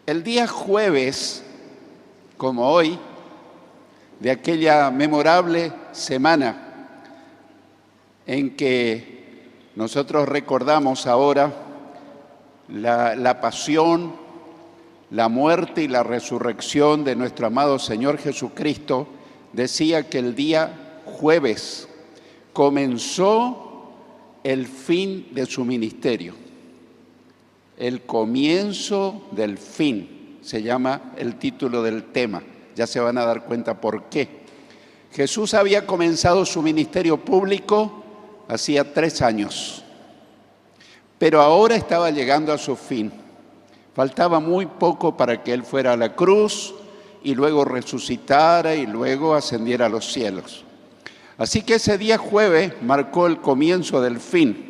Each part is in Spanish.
El día jueves, como hoy, de aquella memorable semana en que nosotros recordamos ahora la pasión, la muerte y la resurrección de nuestro amado Señor Jesucristo, decía que el día jueves comenzó el fin de su ministerio. El comienzo del fin, se llama el título del tema. Ya se van a dar cuenta por qué. Jesús había comenzado su ministerio público hacía 3 años, pero ahora estaba llegando a su fin. Faltaba muy poco para que Él fuera a la cruz y luego resucitara y luego ascendiera a los cielos. Así que ese día jueves marcó el comienzo del fin.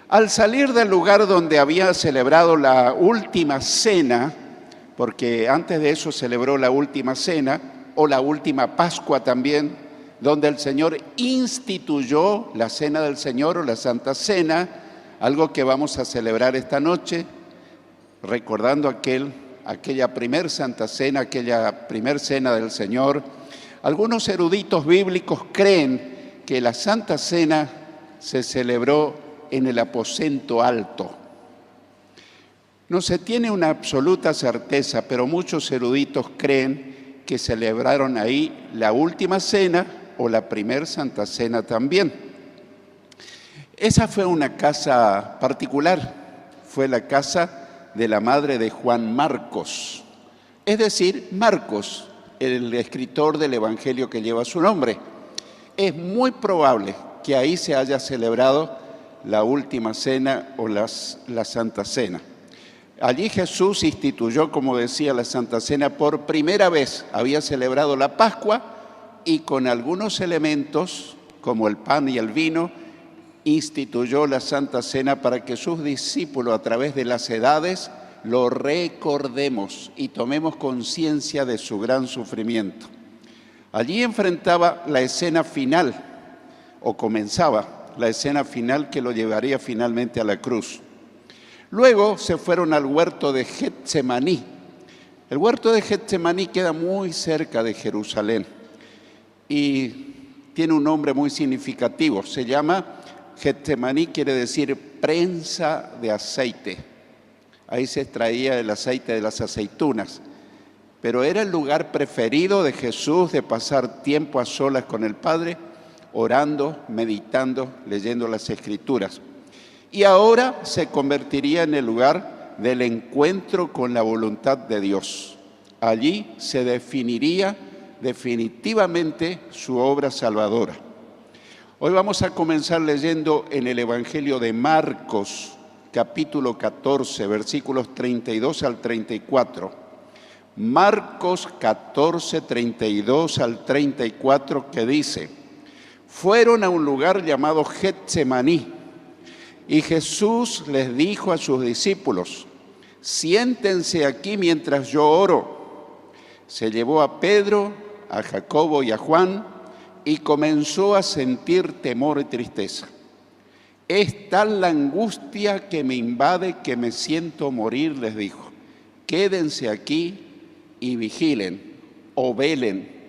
Al salir del lugar donde había celebrado la última cena, porque antes de eso celebró la última cena, o la última Pascua también, donde el Señor instituyó la Cena del Señor o la Santa Cena, algo que vamos a celebrar esta noche, recordando aquella primer Santa Cena, aquella primer Cena del Señor. Algunos eruditos bíblicos creen que la Santa Cena se celebró en el aposento alto. No se tiene una absoluta certeza, pero muchos eruditos creen que celebraron ahí la última cena o la primer Santa Cena también. Esa fue una casa particular, fue la casa de la madre de Juan Marcos, es decir, Marcos, el escritor del Evangelio que lleva su nombre. Es muy probable que ahí se haya celebrado la última cena o la Santa Cena. Allí Jesús instituyó, como decía, la Santa Cena por primera vez. Había celebrado la Pascua y con algunos elementos, como el pan y el vino, instituyó la Santa Cena para que sus discípulos, a través de las edades, lo recordemos y tomemos conciencia de su gran sufrimiento. Allí enfrentaba la escena final, o comenzaba la escena final que lo llevaría finalmente a la cruz. Luego se fueron al huerto de Getsemaní. El huerto de Getsemaní queda muy cerca de Jerusalén y tiene un nombre muy significativo. Se llama Getsemaní, quiere decir prensa de aceite. Ahí se extraía el aceite de las aceitunas. Pero era el lugar preferido de Jesús de pasar tiempo a solas con el Padre, orando, meditando, leyendo las Escrituras. Y ahora se convertiría en el lugar del encuentro con la voluntad de Dios. Allí se definiría definitivamente su obra salvadora. Hoy vamos a comenzar leyendo en el Evangelio de Marcos, capítulo 14, versículos 32 al 34. Marcos 14, 32 al 34, que dice: fueron a un lugar llamado Getsemaní y Jesús les dijo a sus discípulos: siéntense aquí mientras yo oro. Se llevó a Pedro, a Jacobo y a Juan y comenzó a sentir temor y tristeza. Es tal la angustia que me invade que me siento morir, les dijo. Quédense aquí y vigilen o velen,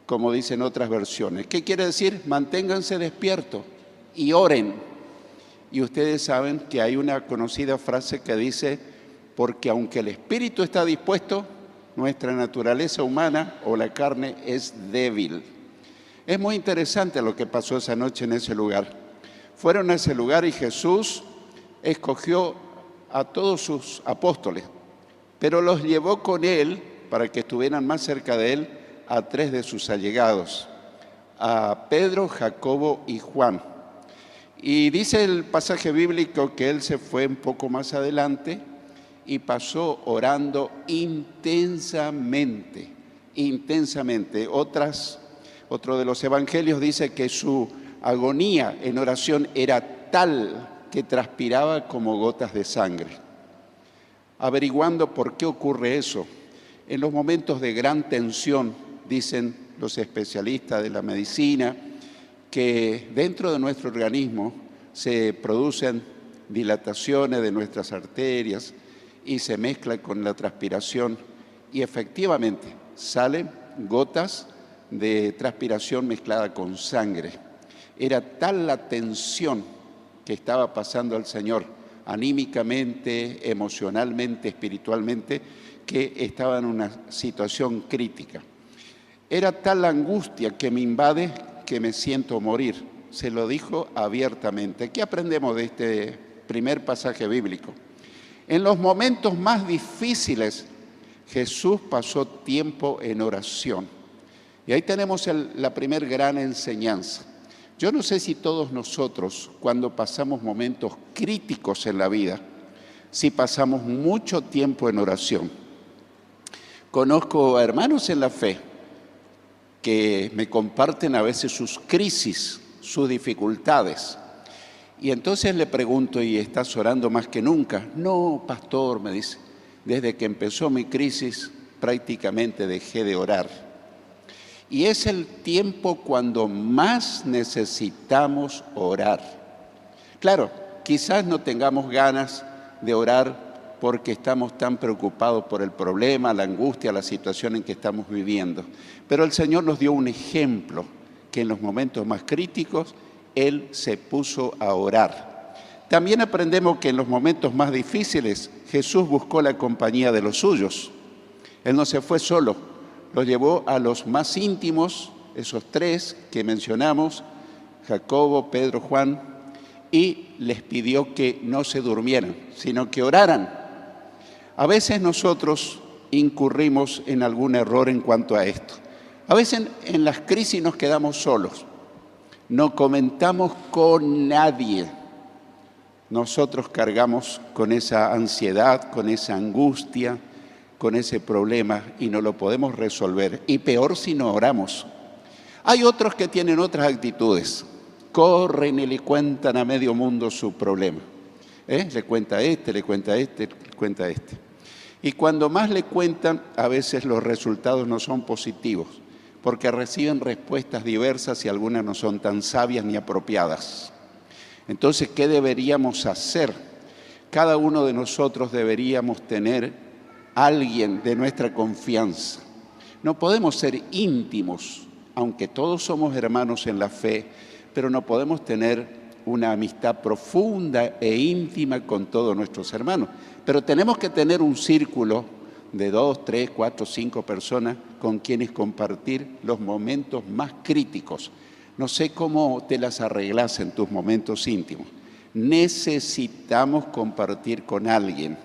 como dicen otras versiones. ¿Qué quiere decir? Manténganse despiertos y oren. Y ustedes saben que hay una conocida frase que dice: porque aunque el espíritu está dispuesto, nuestra naturaleza humana o la carne es débil. Es muy interesante lo que pasó esa noche en ese lugar. Fueron a ese lugar y Jesús escogió a todos sus apóstoles, pero los llevó con Él para que estuvieran más cerca de Él a 3 de sus allegados, a Pedro, Jacobo y Juan. Y dice el pasaje bíblico que Él se fue un poco más adelante y pasó orando intensamente. Otro de los evangelios dice que su agonía en oración era tal que transpiraba como gotas de sangre. Averiguando por qué ocurre eso, en los momentos de gran tensión, dicen los especialistas de la medicina, que dentro de nuestro organismo se producen dilataciones de nuestras arterias y se mezcla con la transpiración y efectivamente salen gotas de transpiración mezclada con sangre. Era tal la tensión que estaba pasando al Señor, anímicamente, emocionalmente, espiritualmente, que estaba en una situación crítica. Era tal la angustia que me invade que me siento morir. Se lo dijo abiertamente. ¿Qué aprendemos de este primer pasaje bíblico? En los momentos más difíciles, Jesús pasó tiempo en oración. Y ahí tenemos la primer gran enseñanza. Yo no sé si todos nosotros, cuando pasamos momentos críticos en la vida, si pasamos mucho tiempo en oración. Conozco a hermanos en la fe que me comparten a veces sus crisis, sus dificultades. Y entonces le pregunto, ¿y estás orando más que nunca? No, pastor, me dice, desde que empezó mi crisis prácticamente dejé de orar. Y es el tiempo cuando más necesitamos orar. Claro, quizás no tengamos ganas de orar porque estamos tan preocupados por el problema, la angustia, la situación en que estamos viviendo. Pero el Señor nos dio un ejemplo que en los momentos más críticos Él se puso a orar. También aprendemos que en los momentos más difíciles Jesús buscó la compañía de los suyos. Él no se fue solo, los llevó a los más íntimos, esos tres que mencionamos, Jacobo, Pedro, Juan, y les pidió que no se durmieran, sino que oraran. A veces nosotros incurrimos en algún error en cuanto a esto. A veces en las crisis nos quedamos solos, no comentamos con nadie. Nosotros cargamos con esa ansiedad, con esa angustia, con ese problema y no lo podemos resolver. Y peor si no oramos. Hay otros que tienen otras actitudes. Corren y le cuentan a medio mundo su problema. Le cuenta este, le cuenta este, le cuenta este. Y cuando más le cuentan, a veces los resultados no son positivos, porque reciben respuestas diversas y algunas no son tan sabias ni apropiadas. Entonces, ¿qué deberíamos hacer? Cada uno de nosotros deberíamos tener alguien de nuestra confianza. No podemos ser íntimos, aunque todos somos hermanos en la fe, pero no podemos tener una amistad profunda e íntima con todos nuestros hermanos. Pero tenemos que tener un círculo de 2, 3, 4, 5 personas con quienes compartir los momentos más críticos. No sé cómo te las arreglas en tus momentos íntimos. Necesitamos compartir con alguien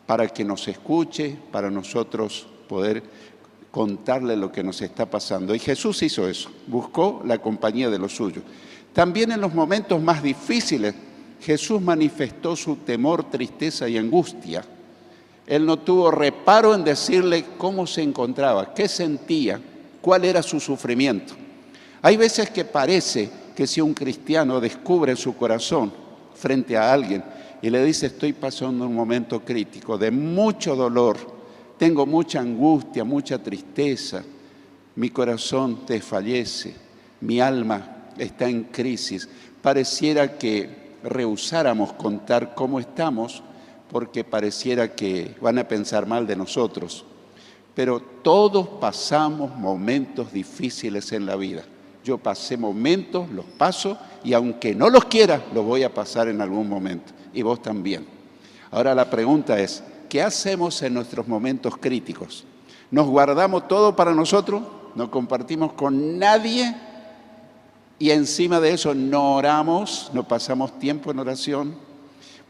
para que nos escuche, para nosotros poder contarle lo que nos está pasando. Y Jesús hizo eso, buscó la compañía de los suyos. También en los momentos más difíciles, Jesús manifestó su temor, tristeza y angustia. Él no tuvo reparo en decirle cómo se encontraba, qué sentía, cuál era su sufrimiento. Hay veces que parece que si un cristiano descubre su corazón frente a alguien y le dice, estoy pasando un momento crítico de mucho dolor, tengo mucha angustia, mucha tristeza, mi corazón desfallece, mi alma está en crisis. Pareciera que rehusáramos contar cómo estamos porque pareciera que van a pensar mal de nosotros. Pero todos pasamos momentos difíciles en la vida. Yo pasé momentos, los paso y aunque no los quiera, los voy a pasar en algún momento. Y vos también. Ahora la pregunta es, ¿qué hacemos en nuestros momentos críticos? ¿Nos guardamos todo para nosotros? ¿No compartimos con nadie? Y encima de eso no oramos, no pasamos tiempo en oración.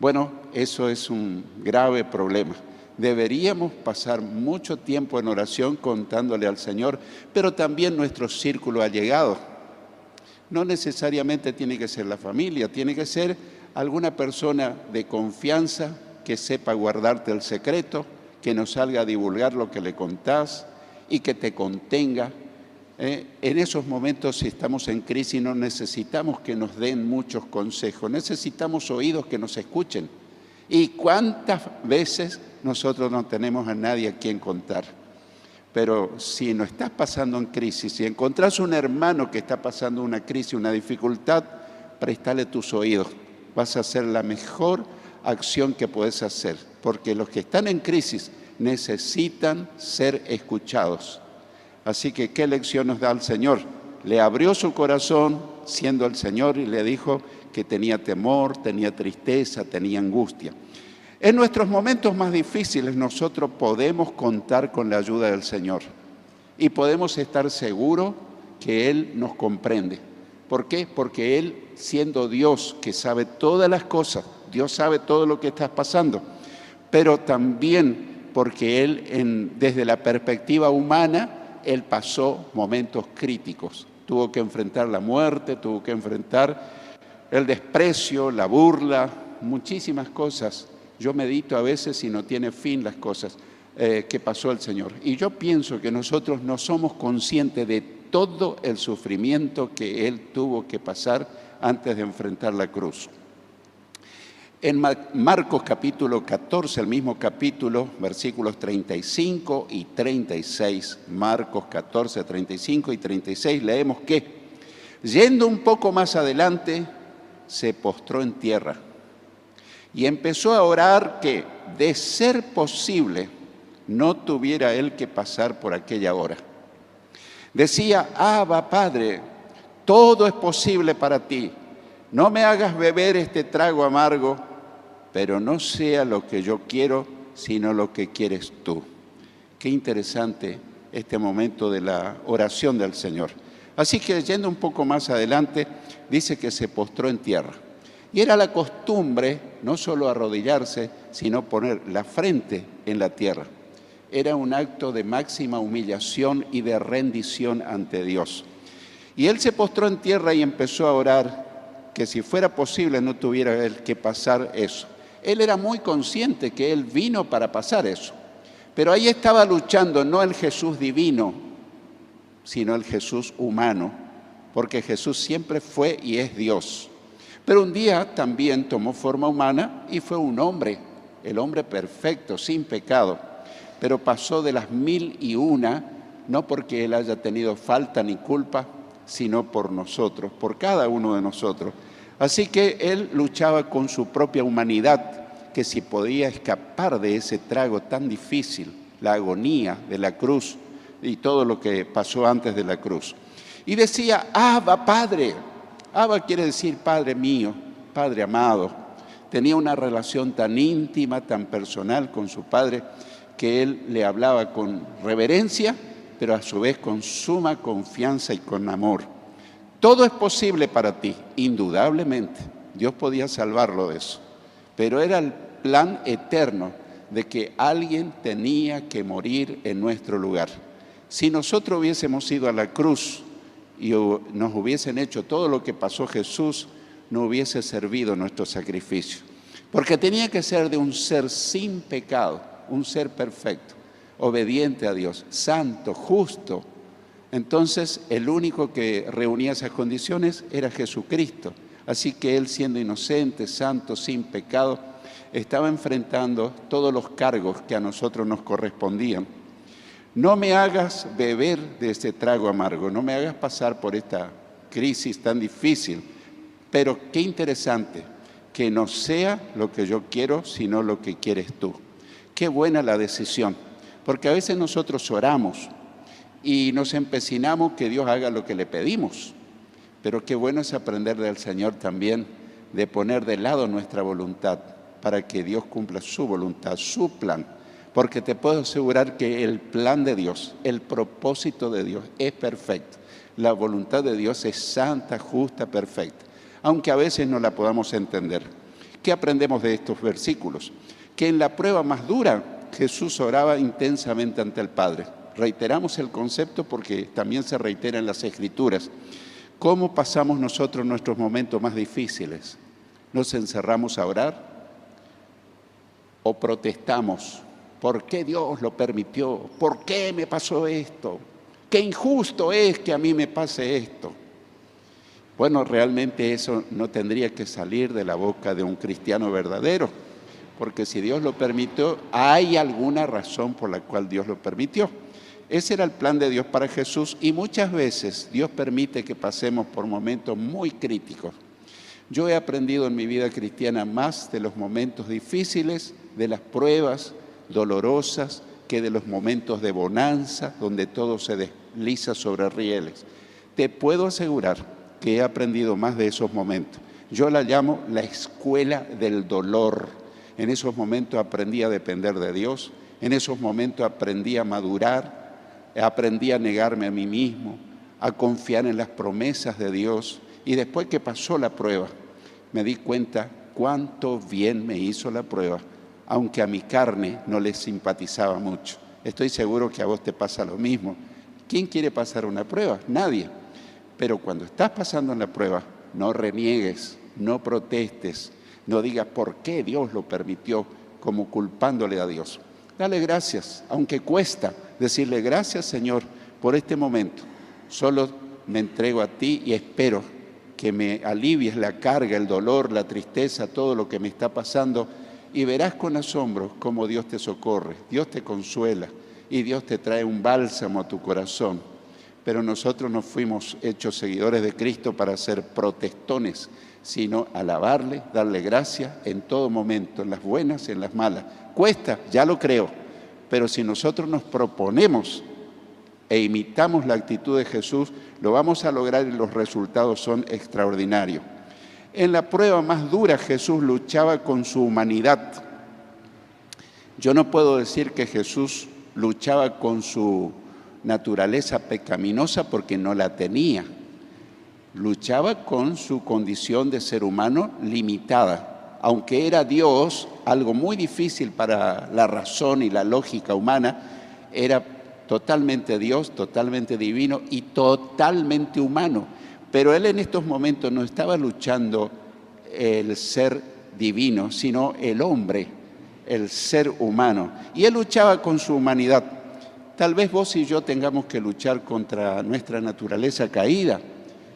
Bueno, eso es un grave problema. Deberíamos pasar mucho tiempo en oración contándole al Señor, pero también nuestro círculo allegado. No necesariamente tiene que ser la familia, tiene que ser alguna persona de confianza que sepa guardarte el secreto, que no salga a divulgar lo que le contás y que te contenga. En esos momentos, si estamos en crisis, no necesitamos que nos den muchos consejos, necesitamos oídos que nos escuchen. ¿Y cuántas veces nosotros no tenemos a nadie a quien contar? Pero si no estás pasando en crisis, si encontrás un hermano que está pasando una crisis, una dificultad, préstale tus oídos. Vas a ser la mejor acción que puedes hacer, porque los que están en crisis necesitan ser escuchados. Así que, ¿qué lección nos da el Señor? Le abrió su corazón siendo el Señor y le dijo que tenía temor, tenía tristeza, tenía angustia. En nuestros momentos más difíciles nosotros podemos contar con la ayuda del Señor y podemos estar seguros que Él nos comprende. ¿Por qué? Porque Él, siendo Dios que sabe todas las cosas, Dios sabe todo lo que estás pasando, pero también porque Él, desde la perspectiva humana, Él pasó momentos críticos. Tuvo que enfrentar la muerte, tuvo que enfrentar el desprecio, la burla, muchísimas cosas. Yo medito a veces y no tiene fin las cosas que pasó el Señor. Y yo pienso que nosotros no somos conscientes de todo el sufrimiento que Él tuvo que pasar antes de enfrentar la cruz. En Marcos capítulo 14, el mismo capítulo, versículos 35 y 36, Marcos 14, 35 y 36, leemos que, yendo un poco más adelante, se postró en tierra y empezó a orar que, de ser posible, no tuviera Él que pasar por aquella hora. Decía: Abba, Padre, todo es posible para ti. No me hagas beber este trago amargo, pero no sea lo que yo quiero, sino lo que quieres tú. Qué interesante este momento de la oración del Señor. Así que, yendo un poco más adelante, dice que se postró en tierra. Y era la costumbre no solo arrodillarse, sino poner la frente en la tierra. Era un acto de máxima humillación y de rendición ante Dios. Y él se postró en tierra y empezó a orar que, si fuera posible, no tuviera él que pasar eso. Él era muy consciente que él vino para pasar eso. Pero ahí estaba luchando no el Jesús divino, sino el Jesús humano, porque Jesús siempre fue y es Dios. Pero un día también tomó forma humana y fue un hombre, el hombre perfecto, sin pecado. Pero pasó de las 1001, no porque Él haya tenido falta ni culpa, sino por nosotros, por cada uno de nosotros. Así que Él luchaba con su propia humanidad, que si podía escapar de ese trago tan difícil, la agonía de la cruz y todo lo que pasó antes de la cruz. Y decía: Abba, Padre. Abba quiere decir Padre mío, Padre amado. Tenía una relación tan íntima, tan personal con su Padre, que Él le hablaba con reverencia, pero a su vez con suma confianza y con amor. Todo es posible para ti, indudablemente. Dios podía salvarlo de eso. Pero era el plan eterno de que alguien tenía que morir en nuestro lugar. Si nosotros hubiésemos ido a la cruz y nos hubiesen hecho todo lo que pasó Jesús, no hubiese servido nuestro sacrificio. Porque tenía que ser de un ser sin pecado, un ser perfecto, obediente a Dios, santo, justo. Entonces, el único que reunía esas condiciones era Jesucristo. Así que Él, siendo inocente, santo, sin pecado, estaba enfrentando todos los cargos que a nosotros nos correspondían. No me hagas beber de este trago amargo, no me hagas pasar por esta crisis tan difícil. Pero qué interesante, que no sea lo que yo quiero, sino lo que quieres tú. Qué buena la decisión, porque a veces nosotros oramos y nos empecinamos que Dios haga lo que le pedimos. Pero qué bueno es aprender del Señor también, de poner de lado nuestra voluntad para que Dios cumpla su voluntad, su plan. Porque te puedo asegurar que el plan de Dios, el propósito de Dios es perfecto. La voluntad de Dios es santa, justa, perfecta, aunque a veces no la podamos entender. ¿Qué aprendemos de estos versículos? Que en la prueba más dura Jesús oraba intensamente ante el Padre. Reiteramos el concepto porque también se reitera en las Escrituras. ¿Cómo pasamos nosotros nuestros momentos más difíciles? ¿Nos encerramos a orar? ¿O protestamos? ¿Por qué Dios lo permitió? ¿Por qué me pasó esto? ¡Qué injusto es que a mí me pase esto! Bueno, realmente eso no tendría que salir de la boca de un cristiano verdadero, porque si Dios lo permitió, hay alguna razón por la cual Dios lo permitió. Ese era el plan de Dios para Jesús y muchas veces Dios permite que pasemos por momentos muy críticos. Yo he aprendido en mi vida cristiana más de los momentos difíciles, de las pruebas dolorosas, que de los momentos de bonanza, donde todo se desliza sobre rieles. Te puedo asegurar que he aprendido más de esos momentos. Yo la llamo la escuela del dolor. En esos momentos aprendí a depender de Dios, en esos momentos aprendí a madurar, aprendí a negarme a mí mismo, a confiar en las promesas de Dios. Y después que pasó la prueba, me di cuenta cuánto bien me hizo la prueba, aunque a mi carne no le simpatizaba mucho. Estoy seguro que a vos te pasa lo mismo. ¿Quién quiere pasar una prueba? Nadie. Pero cuando estás pasando la prueba, no reniegues, no protestes, no digas por qué Dios lo permitió, como culpándole a Dios. Dale gracias, aunque cuesta decirle gracias, Señor, por este momento. Solo me entrego a ti y espero que me alivies la carga, el dolor, la tristeza, todo lo que me está pasando, y verás con asombro cómo Dios te socorre, Dios te consuela y Dios te trae un bálsamo a tu corazón. Pero nosotros no fuimos hechos seguidores de Cristo para ser protestones, sino alabarle, darle gracias en todo momento, en las buenas y en las malas. Cuesta, ya lo creo, pero si nosotros nos proponemos e imitamos la actitud de Jesús, lo vamos a lograr y los resultados son extraordinarios. En la prueba más dura, Jesús luchaba con su humanidad. Yo no puedo decir que Jesús luchaba con su naturaleza pecaminosa porque no la tenía. Luchaba con su condición de ser humano limitada. Aunque era Dios, algo muy difícil para la razón y la lógica humana, era totalmente Dios, totalmente divino y totalmente humano. Pero Él en estos momentos no estaba luchando el ser divino, sino el hombre, el ser humano. Y Él luchaba con su humanidad. Tal vez vos y yo tengamos que luchar contra nuestra naturaleza caída,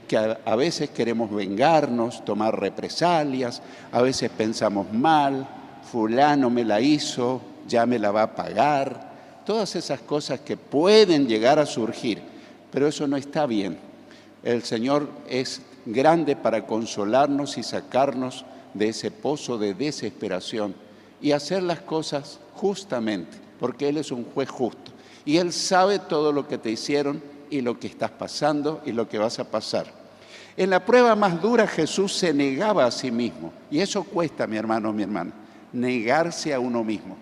que a veces queremos vengarnos, tomar represalias, a veces pensamos mal, fulano me la hizo, ya me la va a pagar. Todas esas cosas que pueden llegar a surgir, pero eso no está bien. El Señor es grande para consolarnos y sacarnos de ese pozo de desesperación y hacer las cosas justamente, porque Él es un juez justo. Y Él sabe todo lo que te hicieron y lo que estás pasando y lo que vas a pasar. En la prueba más dura Jesús se negaba a sí mismo. Y eso cuesta, mi hermano, mi hermana, negarse a uno mismo.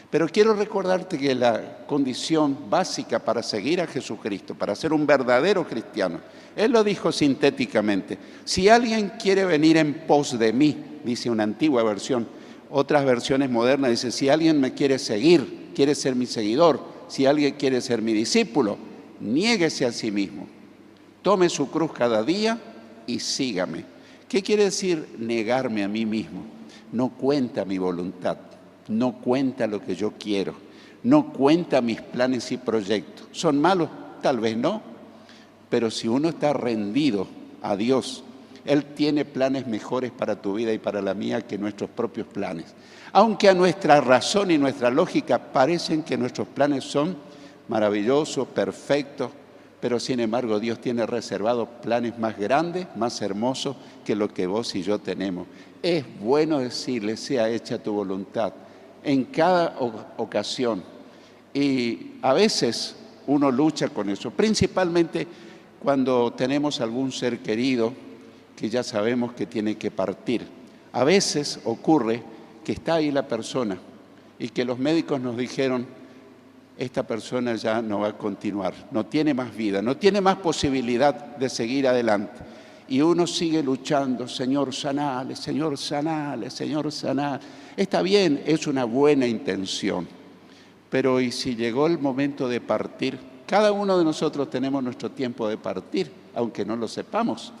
Pero quiero recordarte que la condición básica para seguir a Jesucristo, para ser un verdadero cristiano, Él lo dijo sintéticamente: si alguien quiere venir en pos de mí, dice una antigua versión, otras versiones modernas dicen: si alguien me quiere seguir, quiere ser mi seguidor, si alguien quiere ser mi discípulo, niéguese a sí mismo, tome su cruz cada día y sígame. ¿Qué quiere decir negarme a mí mismo? No cuenta mi voluntad. No cuenta lo que yo quiero, no cuenta mis planes y proyectos. ¿Son malos? Tal vez no, pero si uno está rendido a Dios, Él tiene planes mejores para tu vida y para la mía que nuestros propios planes. Aunque a nuestra razón y nuestra lógica parecen que nuestros planes son maravillosos, perfectos, pero sin embargo Dios tiene reservados planes más grandes, más hermosos que lo que vos y yo tenemos. Es bueno decirle: sea hecha tu voluntad, en cada ocasión. Y a veces uno lucha con eso, principalmente cuando tenemos algún ser querido que ya sabemos que tiene que partir. A veces ocurre que está ahí la persona y que los médicos nos dijeron: esta persona ya no va a continuar, no tiene más vida, no tiene más posibilidad de seguir adelante. Y uno sigue luchando: Señor, sanale, Señor, sanale, Señor, sanale. Está bien, es una buena intención, pero ¿y si llegó el momento de partir? Cada uno de nosotros tenemos nuestro tiempo de partir, aunque no lo sepamos,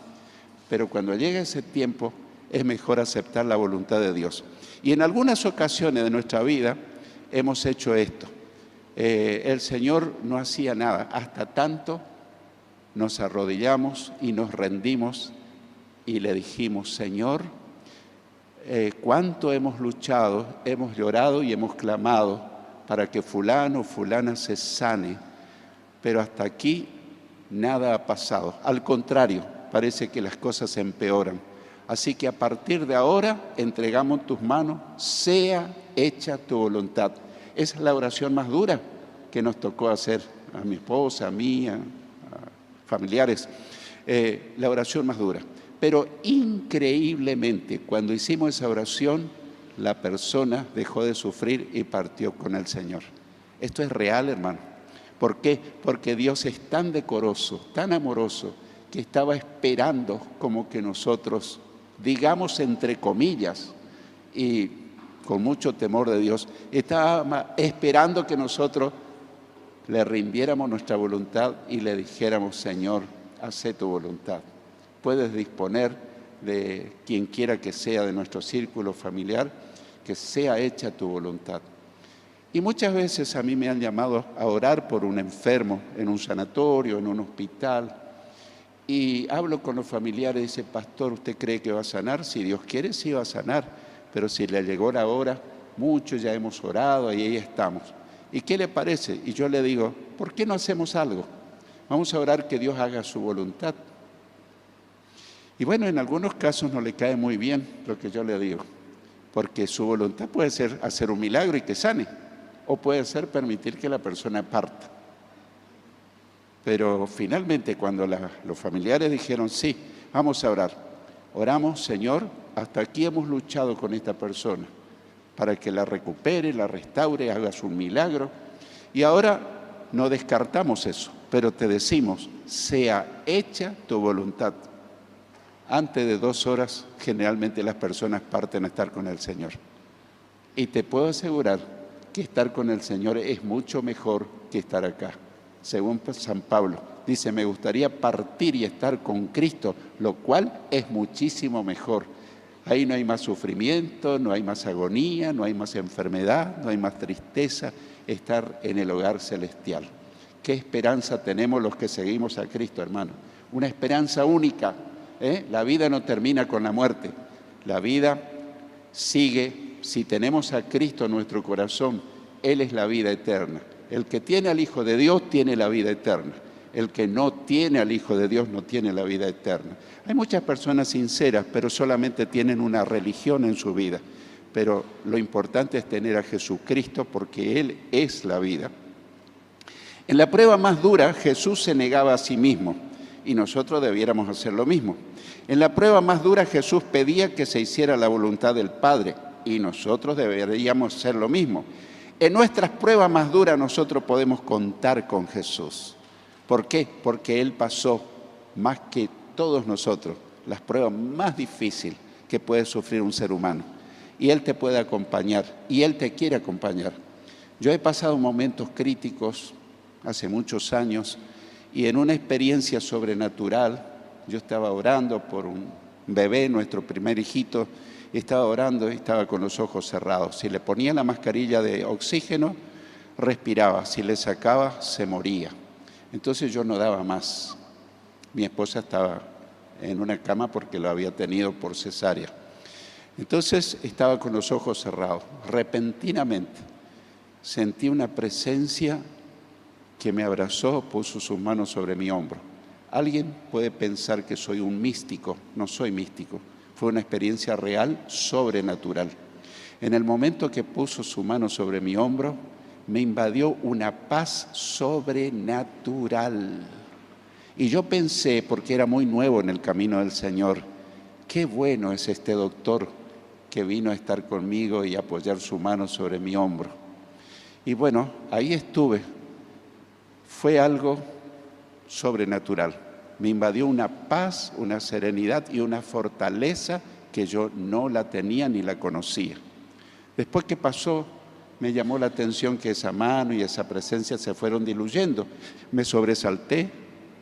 pero cuando llega ese tiempo es mejor aceptar la voluntad de Dios. Y en algunas ocasiones de nuestra vida hemos hecho esto. El Señor no hacía nada, hasta tanto nos arrodillamos y nos rendimos y le dijimos: Señor, cuánto hemos luchado, hemos llorado y hemos clamado para que fulano o fulana se sane, pero hasta aquí nada ha pasado. Al contrario, parece que las cosas se empeoran. Así que a partir de ahora entregamos en tus manos, sea hecha tu voluntad. Esa es la oración más dura que nos tocó hacer a mi esposa, a mí, a familiares. La oración más dura. Pero increíblemente, cuando hicimos esa oración, la persona dejó de sufrir y partió con el Señor. Esto es real, hermano. ¿Por qué? Porque Dios es tan decoroso, tan amoroso, que estaba esperando como que nosotros, digamos entre comillas, y con mucho temor de Dios, estaba esperando que nosotros le rindiéramos nuestra voluntad y le dijéramos: Señor, haz tu voluntad. Puedes disponer de quien quiera que sea de nuestro círculo familiar, que sea hecha tu voluntad. Y muchas veces a mí me han llamado a orar por un enfermo en un sanatorio, en un hospital, y hablo con los familiares y dice: pastor, ¿usted cree que va a sanar? Si Dios quiere, sí va a sanar, pero si le llegó la hora, muchos ya hemos orado y ahí estamos. ¿Y qué le parece? Y yo le digo: ¿por qué no hacemos algo? Vamos a orar que Dios haga su voluntad. Y bueno, en algunos casos no le cae muy bien lo que yo le digo, porque su voluntad puede ser hacer un milagro y que sane, o puede ser permitir que la persona parta. Pero finalmente, cuando los familiares dijeron: sí, vamos a orar, oramos: Señor, hasta aquí hemos luchado con esta persona para que la recupere, la restaure, hagas un milagro, y ahora no descartamos eso, pero te decimos: sea hecha tu voluntad. Antes de 2 horas, generalmente las personas parten a estar con el Señor. Y te puedo asegurar que estar con el Señor es mucho mejor que estar acá. Según San Pablo, dice: me gustaría partir y estar con Cristo, lo cual es muchísimo mejor. Ahí no hay más sufrimiento, no hay más agonía, no hay más enfermedad, no hay más tristeza, estar en el hogar celestial. ¿Qué esperanza tenemos los que seguimos a Cristo, hermano? Una esperanza única. La vida no termina con la muerte, la vida sigue. Si tenemos a Cristo en nuestro corazón, Él es la vida eterna. El que tiene al Hijo de Dios tiene la vida eterna. El que no tiene al Hijo de Dios no tiene la vida eterna. Hay muchas personas sinceras, pero solamente tienen una religión en su vida. Pero lo importante es tener a Jesucristo, porque Él es la vida. En la prueba más dura, Jesús se negaba a sí mismo, y nosotros debiéramos hacer lo mismo. En la prueba más dura, Jesús pedía que se hiciera la voluntad del Padre, y nosotros deberíamos hacer lo mismo. En nuestras pruebas más duras nosotros podemos contar con Jesús. ¿Por qué? Porque Él pasó, más que todos nosotros, las pruebas más difíciles que puede sufrir un ser humano. Y Él te puede acompañar, y Él te quiere acompañar. Yo he pasado momentos críticos hace muchos años, y en una experiencia sobrenatural, yo estaba orando por un bebé, nuestro primer hijito, estaba orando y estaba con los ojos cerrados. Si le ponía la mascarilla de oxígeno, respiraba. Si le sacaba, se moría. Entonces yo no daba más. Mi esposa estaba en una cama porque lo había tenido por cesárea. Entonces estaba con los ojos cerrados. Repentinamente sentí una presencia que me abrazó, puso sus manos sobre mi hombro. Alguien puede pensar que soy un místico. No soy místico. Fue una experiencia real, sobrenatural. En el momento que puso su mano sobre mi hombro, me invadió una paz sobrenatural. Y yo pensé, porque era muy nuevo en el camino del Señor, qué bueno es este doctor que vino a estar conmigo y apoyar su mano sobre mi hombro. Y bueno, ahí estuve. Fue algo sobrenatural. Me invadió una paz, una serenidad y una fortaleza que yo no la tenía ni la conocía. Después que pasó, me llamó la atención que esa mano y esa presencia se fueron diluyendo. Me sobresalté,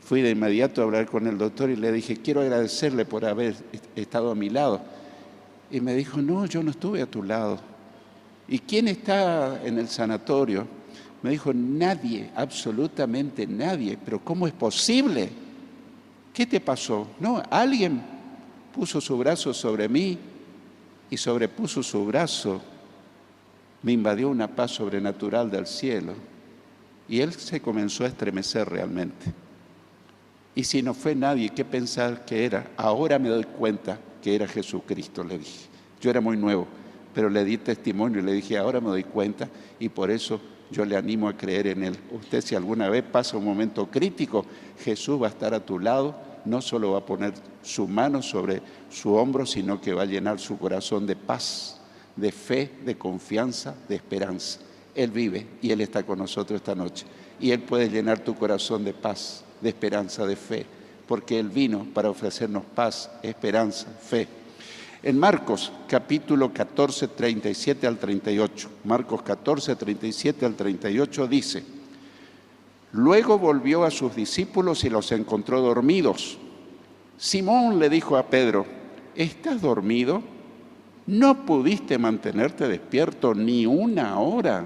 fui de inmediato a hablar con el doctor y le dije: quiero agradecerle por haber estado a mi lado. Y me dijo: no, yo no estuve a tu lado. ¿Y quién está en el sanatorio? Me dijo: nadie, absolutamente nadie. ¿Pero cómo es posible? ¿Qué te pasó? No, alguien puso su brazo sobre mí y sobrepuso su brazo. Me invadió una paz sobrenatural del cielo y él se comenzó a estremecer realmente. Y si no fue nadie, ¿qué pensar que era? Ahora me doy cuenta que era Jesucristo, le dije. Yo era muy nuevo, pero le di testimonio y le dije, ahora me doy cuenta y por eso yo le animo a creer en Él. Usted, si alguna vez pasa un momento crítico, Jesús va a estar a tu lado, no solo va a poner su mano sobre su hombro, sino que va a llenar su corazón de paz, de fe, de confianza, de esperanza. Él vive y Él está con nosotros esta noche. Y Él puede llenar tu corazón de paz, de esperanza, de fe, porque Él vino para ofrecernos paz, esperanza, fe. En Marcos capítulo 14, 37 al 38, Marcos 14, 37 al 38 dice: luego volvió a sus discípulos y los encontró dormidos. Simón le dijo a Pedro: ¿estás dormido? ¿No pudiste mantenerte despierto ni una hora?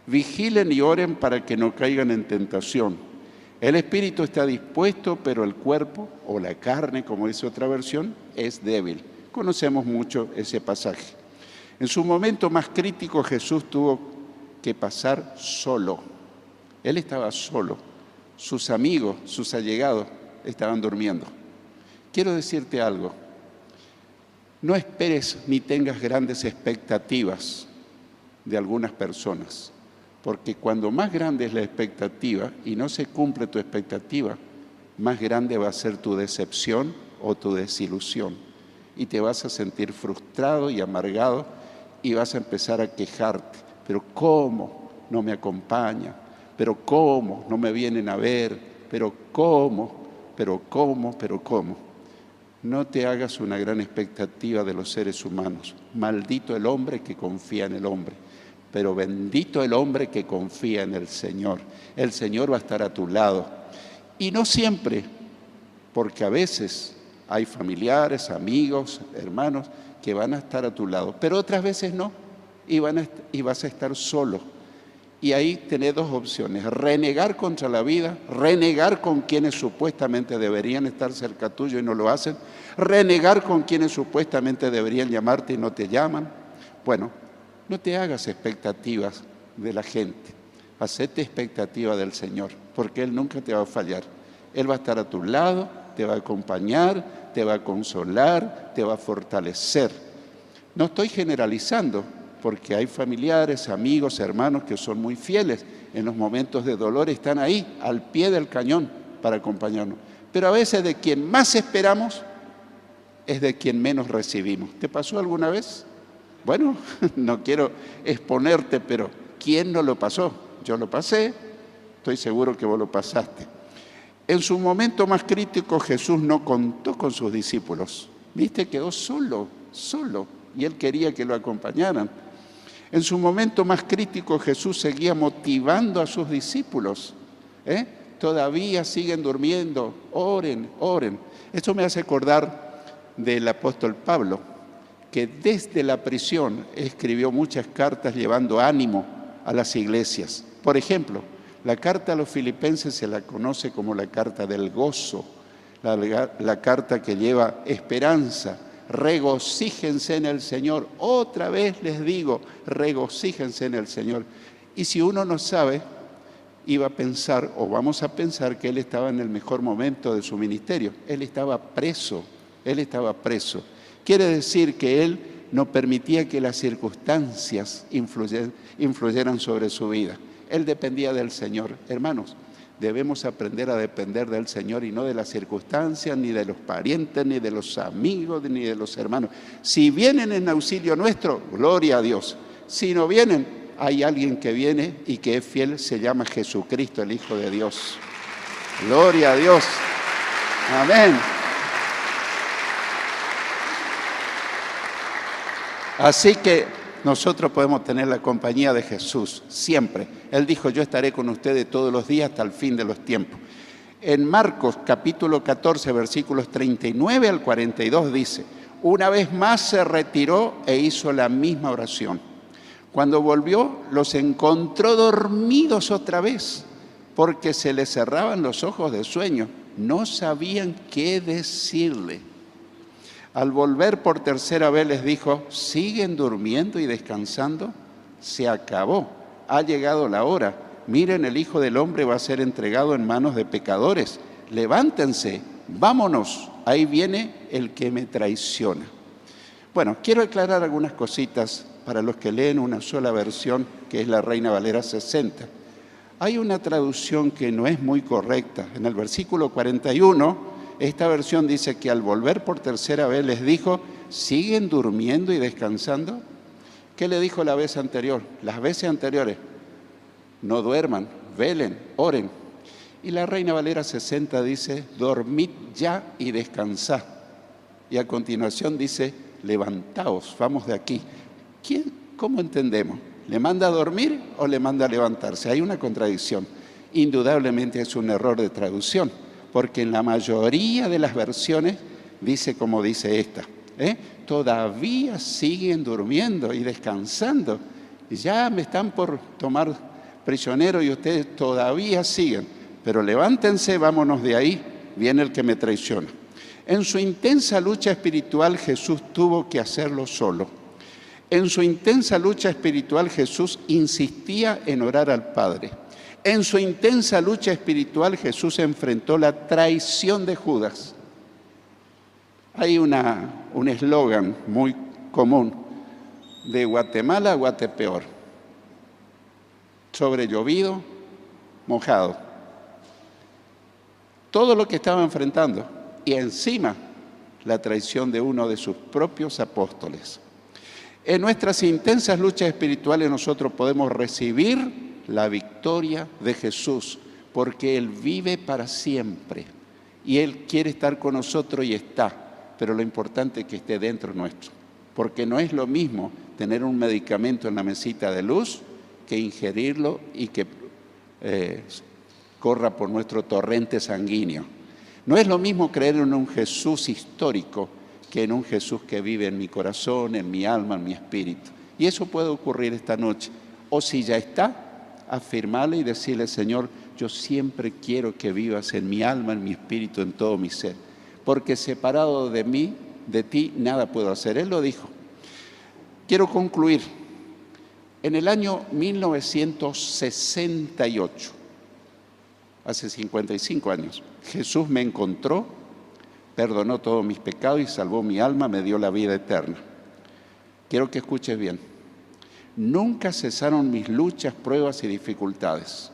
Vigilen y oren para que no caigan en tentación. El espíritu está dispuesto, pero el cuerpo, o la carne, como dice otra versión, es débil. Conocemos mucho ese pasaje. En su momento más crítico, Jesús tuvo que pasar solo. Él estaba solo. Sus amigos, sus allegados, estaban durmiendo. Quiero decirte algo. No esperes ni tengas grandes expectativas de algunas personas, porque cuando más grande es la expectativa y no se cumple tu expectativa, más grande va a ser tu decepción o tu desilusión. Y te vas a sentir frustrado y amargado y vas a empezar a quejarte. Pero ¿cómo no me acompaña? ¿Pero cómo no me vienen a ver? ¿Pero cómo? ¿Pero cómo? ¿Pero cómo? No te hagas una gran expectativa de los seres humanos. Maldito el hombre que confía en el hombre, pero bendito el hombre que confía en el Señor. El Señor va a estar a tu lado. Y no siempre, porque a veces hay familiares, amigos, hermanos que van a estar a tu lado, pero otras veces no, y vas a estar solo. Y ahí tenés dos opciones: renegar contra la vida, renegar con quienes supuestamente deberían estar cerca tuyo y no lo hacen, renegar con quienes supuestamente deberían llamarte y no te llaman. Bueno, no te hagas expectativas de la gente, hacete expectativa del Señor, porque Él nunca te va a fallar. Él va a estar a tu lado, te va a acompañar, te va a consolar, te va a fortalecer. No estoy generalizando, porque hay familiares, amigos, hermanos que son muy fieles. En los momentos de dolor están ahí, al pie del cañón, para acompañarnos. Pero a veces de quien más esperamos es de quien menos recibimos. ¿Te pasó alguna vez? Bueno, no quiero exponerte, pero ¿quién no lo pasó? Yo lo pasé, estoy seguro que vos lo pasaste. En su momento más crítico, Jesús no contó con sus discípulos. ¿Viste? Quedó solo, y Él quería que lo acompañaran. En su momento más crítico, Jesús seguía motivando a sus discípulos. Todavía siguen durmiendo, oren, oren. Esto me hace acordar del apóstol Pablo, que desde la prisión escribió muchas cartas llevando ánimo a las iglesias. Por ejemplo, la carta a los filipenses se la conoce como la carta del gozo, la carta que lleva esperanza. Regocíjense en el Señor. Otra vez les digo, regocíjense en el Señor. Y si uno no sabe, iba a pensar, o vamos a pensar, que él estaba en el mejor momento de su ministerio. Él estaba preso. Quiere decir que él no permitía que las circunstancias influyeran sobre su vida. Él dependía del Señor. Hermanos, debemos aprender a depender del Señor y no de las circunstancias, ni de los parientes, ni de los amigos, ni de los hermanos. Si vienen en auxilio nuestro, gloria a Dios. Si no vienen, hay alguien que viene y que es fiel, se llama Jesucristo, el Hijo de Dios. Gloria a Dios. Amén. Así que nosotros podemos tener la compañía de Jesús siempre. Él dijo: yo estaré con ustedes todos los días hasta el fin de los tiempos. En Marcos capítulo 14, versículos 39 al 42 dice: una vez más se retiró e hizo la misma oración. Cuando volvió, los encontró dormidos otra vez, porque se les cerraban los ojos de sueño. No sabían qué decirle. Al volver por tercera vez les dijo: ¿siguen durmiendo y descansando? Se acabó, ha llegado la hora. Miren, el Hijo del Hombre va a ser entregado en manos de pecadores. Levántense, vámonos, ahí viene el que me traiciona. Bueno, quiero aclarar algunas cositas para los que leen una sola versión, que es la Reina Valera 60. Hay una traducción que no es muy correcta. En el versículo 41, esta versión dice que al volver por tercera vez les dijo, ¿siguen durmiendo y descansando? ¿Qué le dijo la vez anterior? Las veces anteriores, no duerman, velen, oren. Y la Reina Valera 60 dice, dormid ya y descansad. Y a continuación dice, levantaos, vamos de aquí. ¿Cómo entendemos? ¿Le manda a dormir o le manda a levantarse? Hay una contradicción. Indudablemente es un error de traducción, porque en la mayoría de las versiones dice como dice esta. Todavía siguen durmiendo y descansando. Ya me están por tomar prisionero y ustedes todavía siguen. Pero levántense, vámonos de ahí, viene el que me traiciona. En su intensa lucha espiritual Jesús tuvo que hacerlo solo. En su intensa lucha espiritual Jesús insistía en orar al Padre. En su intensa lucha espiritual Jesús enfrentó la traición de Judas. Hay un eslogan muy común, de Guatemala a Guatepeor. Sobre llovido, mojado. Todo lo que estaba enfrentando y encima la traición de uno de sus propios apóstoles. En nuestras intensas luchas espirituales nosotros podemos recibir la victoria de Jesús porque Él vive para siempre y Él quiere estar con nosotros y está, pero lo importante es que esté dentro nuestro, porque no es lo mismo tener un medicamento en la mesita de luz que ingerirlo y que corra por nuestro torrente sanguíneo. No es lo mismo creer en un Jesús histórico que en un Jesús que vive en mi corazón, en mi alma, en mi espíritu. Y eso puede ocurrir esta noche. O si ya está, afirmarle y decirle, Señor, yo siempre quiero que vivas en mi alma, en mi espíritu, en todo mi ser. Porque separado de mí, de ti, nada puedo hacer. Él lo dijo. Quiero concluir. En el año 1968, hace 55 años, Jesús me encontró, perdonó todos mis pecados y salvó mi alma, me dio la vida eterna. Quiero que escuches bien. Nunca cesaron mis luchas, pruebas y dificultades.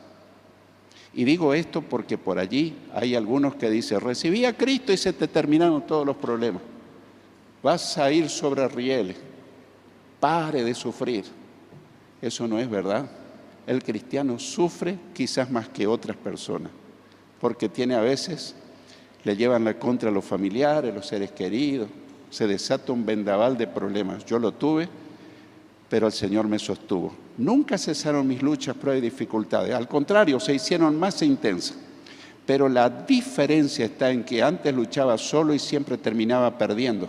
Y digo esto porque por allí hay algunos que dicen, recibí a Cristo y se te terminaron todos los problemas. Vas a ir sobre rieles, pare de sufrir. Eso no es verdad. El cristiano sufre quizás más que otras personas, porque tiene a veces, le llevan la contra a los familiares, los seres queridos, se desata un vendaval de problemas. Yo lo tuve, pero el Señor me sostuvo. Nunca cesaron mis luchas, pruebas y dificultades. Al contrario, se hicieron más intensas. Pero la diferencia está en que antes luchaba solo y siempre terminaba perdiendo.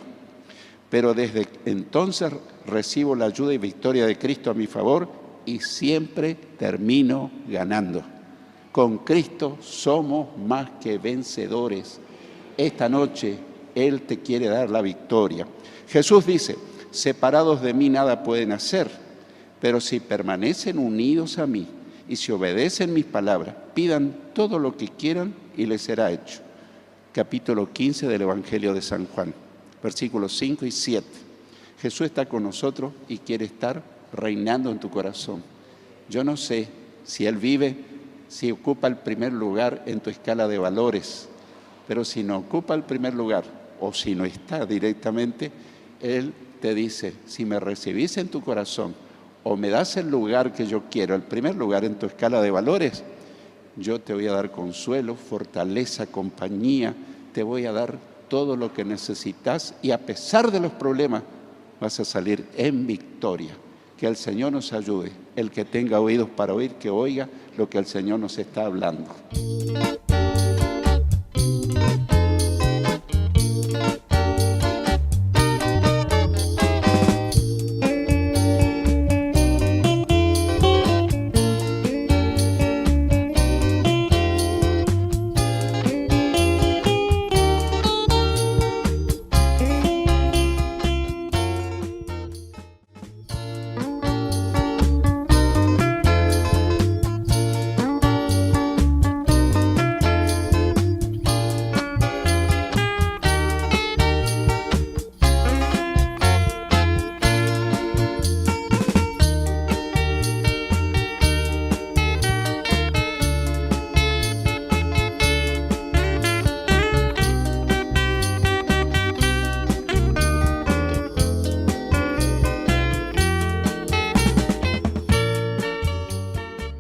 Pero desde entonces recibo la ayuda y victoria de Cristo a mi favor y siempre termino ganando. Con Cristo somos más que vencedores. Esta noche Él te quiere dar la victoria. Jesús dice, separados de mí nada pueden hacer, pero si permanecen unidos a mí y si obedecen mis palabras, pidan todo lo que quieran y les será hecho. Capítulo 15 del Evangelio de San Juan, versículos 5 y 7. Jesús está con nosotros y quiere estar reinando en tu corazón. Yo no sé si Él vive, si ocupa el primer lugar en tu escala de valores, pero si no ocupa el primer lugar o si no está directamente, Él te dice, si me recibís en tu corazón o me das el lugar que yo quiero, el primer lugar en tu escala de valores, yo te voy a dar consuelo, fortaleza, compañía, te voy a dar todo lo que necesitas y a pesar de los problemas vas a salir en victoria. Que el Señor nos ayude. El que tenga oídos para oír, que oiga lo que el Señor nos está hablando.